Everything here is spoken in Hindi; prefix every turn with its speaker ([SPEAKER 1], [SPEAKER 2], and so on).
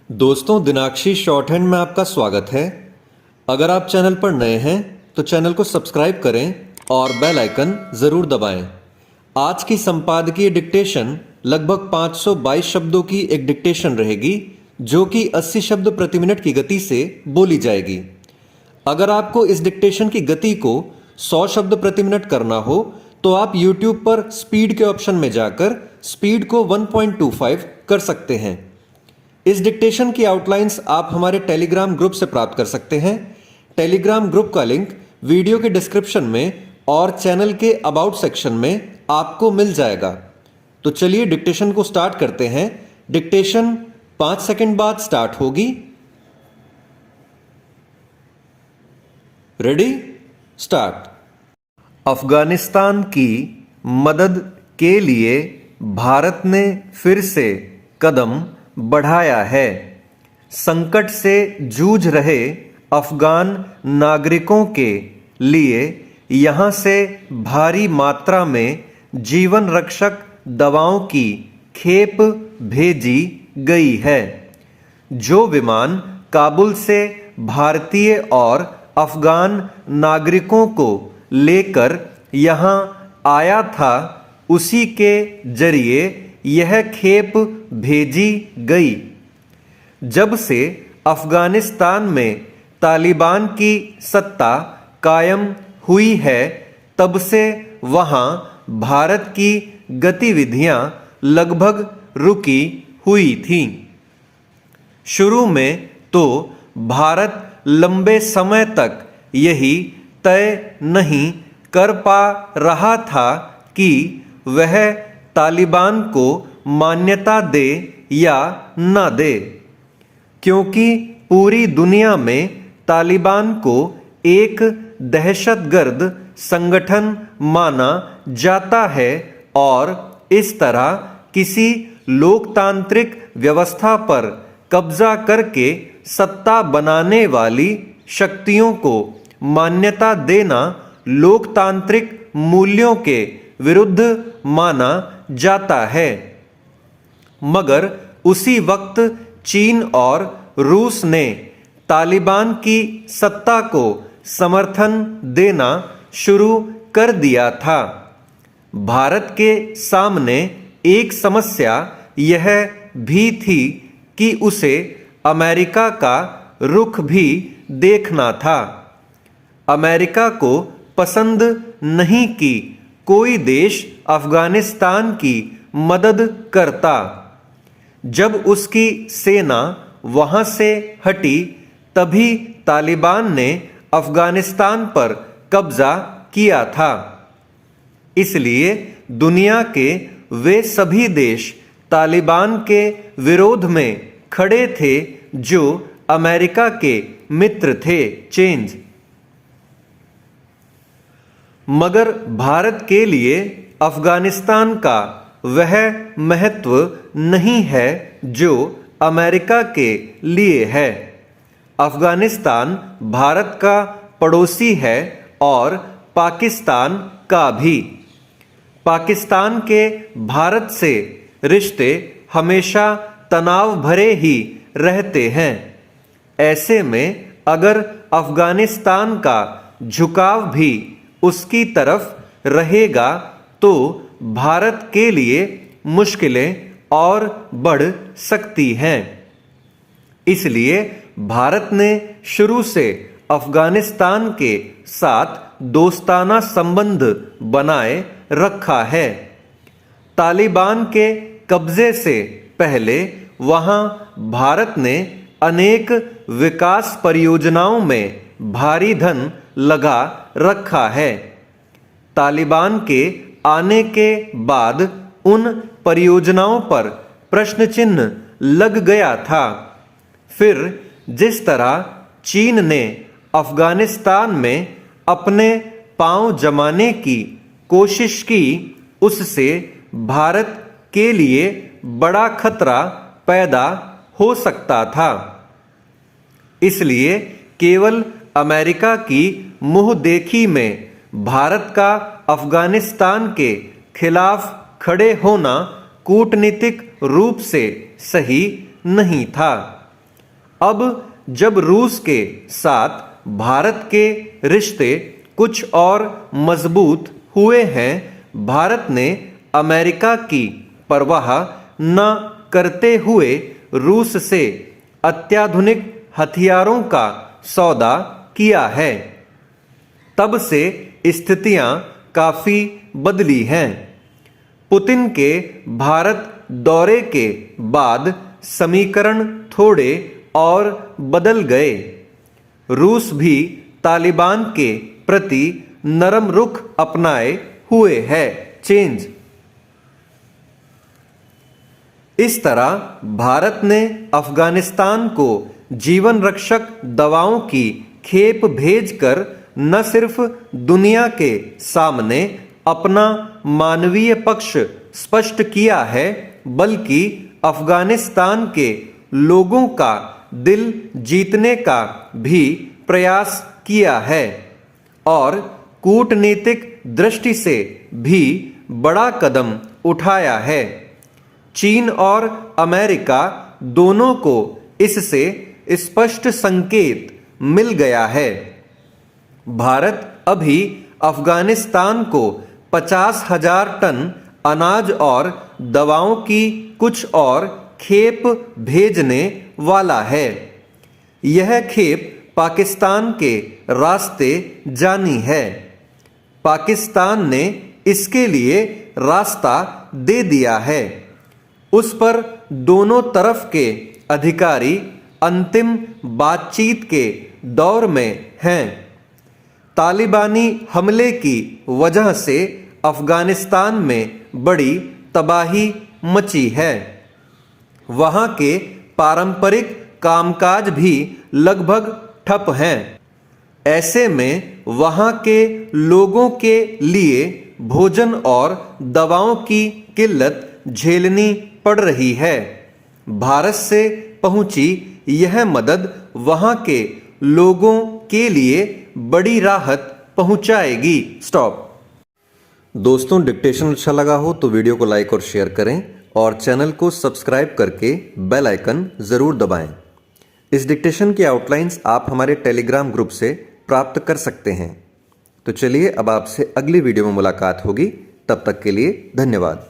[SPEAKER 1] दोस्तों, दिनाक्षी शॉर्ट हैंड में आपका स्वागत है। अगर आप चैनल पर नए हैं तो चैनल को सब्सक्राइब करें और बेल आइकन ज़रूर दबाएं। आज की संपादकीय डिक्टेशन लगभग 522 शब्दों की एक डिक्टेशन रहेगी, जो कि 80 शब्द प्रति मिनट की गति से बोली जाएगी। अगर आपको इस डिक्टेशन की गति को 100 शब्द प्रति मिनट करना हो तो आप YouTube पर स्पीड के ऑप्शन में जाकर स्पीड को 1.25 कर सकते हैं। इस डिक्टेशन की आउटलाइंस आप हमारे टेलीग्राम ग्रुप से प्राप्त कर सकते हैं। टेलीग्राम ग्रुप का लिंक वीडियो के डिस्क्रिप्शन में और चैनल के अबाउट सेक्शन में आपको मिल जाएगा। तो चलिए डिक्टेशन को स्टार्ट करते हैं। डिक्टेशन 5 सेकंड बाद स्टार्ट होगी। Ready, start. अफगानिस्तान की मदद के लिए भारत ने फिर से कदम बढ़ाया है। संकट से जूझ रहे अफगान नागरिकों के लिए यहां से भारी मात्रा में जीवन रक्षक दवाओं की खेप भेजी गई है। जो विमान काबुल से भारतीय और अफगान नागरिकों को लेकर यहां आया था, उसी के जरिए यह खेप भेजी गई। जब से अफगानिस्तान में तालिबान की सत्ता कायम हुई है, तब से वहां भारत की गतिविधियां लगभग रुकी हुई थीं। शुरू में तो भारत लंबे समय तक यही तय नहीं कर पा रहा था कि वह तालिबान को मान्यता दे या न दे, क्योंकि पूरी दुनिया में तालिबान को एक दहशतगर्द संगठन माना जाता है और इस तरह किसी लोकतांत्रिक व्यवस्था पर कब्जा करके सत्ता बनाने वाली शक्तियों को मान्यता देना लोकतांत्रिक मूल्यों के विरुद्ध माना जाता है। मगर उसी वक्त चीन और रूस ने तालिबान की सत्ता को समर्थन देना शुरू कर दिया था। भारत के सामने एक समस्या यह भी थी कि उसे अमेरिका का रुख भी देखना था। अमेरिका को पसंद नहीं कि कोई देश अफगानिस्तान की मदद करता। जब उसकी सेना वहां से हटी, तभी तालिबान ने अफगानिस्तान पर कब्जा किया था। इसलिए दुनिया के वे सभी देश तालिबान के विरोध में खड़े थे जो अमेरिका के मित्र थे। चेंज। मगर भारत के लिए अफगानिस्तान का वह महत्व नहीं है जो अमेरिका के लिए है। अफगानिस्तान भारत का पड़ोसी है और पाकिस्तान का भी। पाकिस्तान के भारत से रिश्ते हमेशा तनाव भरे ही रहते हैं। ऐसे में अगर अफगानिस्तान का झुकाव भी उसकी तरफ रहेगा तो भारत के लिए मुश्किलें और बढ़ सकती हैं। इसलिए भारत ने शुरू से अफगानिस्तान के साथ दोस्ताना संबंध बनाए रखा है। तालिबान के कब्जे से पहले वहां भारत ने अनेक विकास परियोजनाओं में भारी धन लगा रखा है। तालिबान के आने के बाद उन परियोजनाओं पर प्रश्न चिन्ह लग गया था। फिर जिस तरह चीन ने अफगानिस्तान में अपने पांव जमाने की कोशिश की, उससे भारत के लिए बड़ा खतरा पैदा हो सकता था। इसलिए केवल अमेरिका की मुंह देखी में भारत का अफगानिस्तान के खिलाफ खड़े होना कूटनीतिक रूप से सही नहीं था। अब जब रूस के साथ भारत के रिश्ते कुछ और मजबूत हुए हैं, भारत ने अमेरिका की परवाह न करते हुए रूस से अत्याधुनिक हथियारों का सौदा किया है। तब से स्थितियां काफी बदली हैं। पुतिन के भारत दौरे के बाद समीकरण थोड़े और बदल गए। रूस भी तालिबान के प्रति नरम रुख अपनाए हुए है। चेंज। इस तरह भारत ने अफगानिस्तान को जीवन रक्षक दवाओं की खेप भेजकर न सिर्फ दुनिया के सामने अपना मानवीय पक्ष स्पष्ट किया है, बल्कि अफगानिस्तान के लोगों का दिल जीतने का भी प्रयास किया है और कूटनीतिक दृष्टि से भी बड़ा कदम उठाया है। चीन और अमेरिका दोनों को इससे स्पष्ट संकेत मिल गया है। भारत अभी अफगानिस्तान को 50,000 टन अनाज और दवाओं की कुछ और खेप भेजने वाला है। यह खेप पाकिस्तान के रास्ते जानी है। पाकिस्तान ने इसके लिए रास्ता दे दिया है। उस पर दोनों तरफ के अधिकारी अंतिम बातचीत के दौर में हैं। तालिबानी हमले की वजह से अफगानिस्तान में बड़ी तबाही मची है। वहां के पारंपरिक कामकाज भी लगभग ठप हैं। ऐसे में वहां के लोगों के लिए भोजन और दवाओं की किल्लत झेलनी पड़ रही है। भारत से पहुंची यह मदद वहां के लोगों के लिए बड़ी राहत पहुंचाएगी। स्टॉप। दोस्तों, डिक्टेशन अच्छा लगा हो तो वीडियो को लाइक और शेयर करें और चैनल को सब्सक्राइब करके बेल आइकन जरूर दबाएं। इस डिक्टेशन की आउटलाइंस आप हमारे टेलीग्राम ग्रुप से प्राप्त कर सकते हैं। तो चलिए अब आपसे अगली वीडियो में मुलाकात होगी। तब तक के लिए धन्यवाद।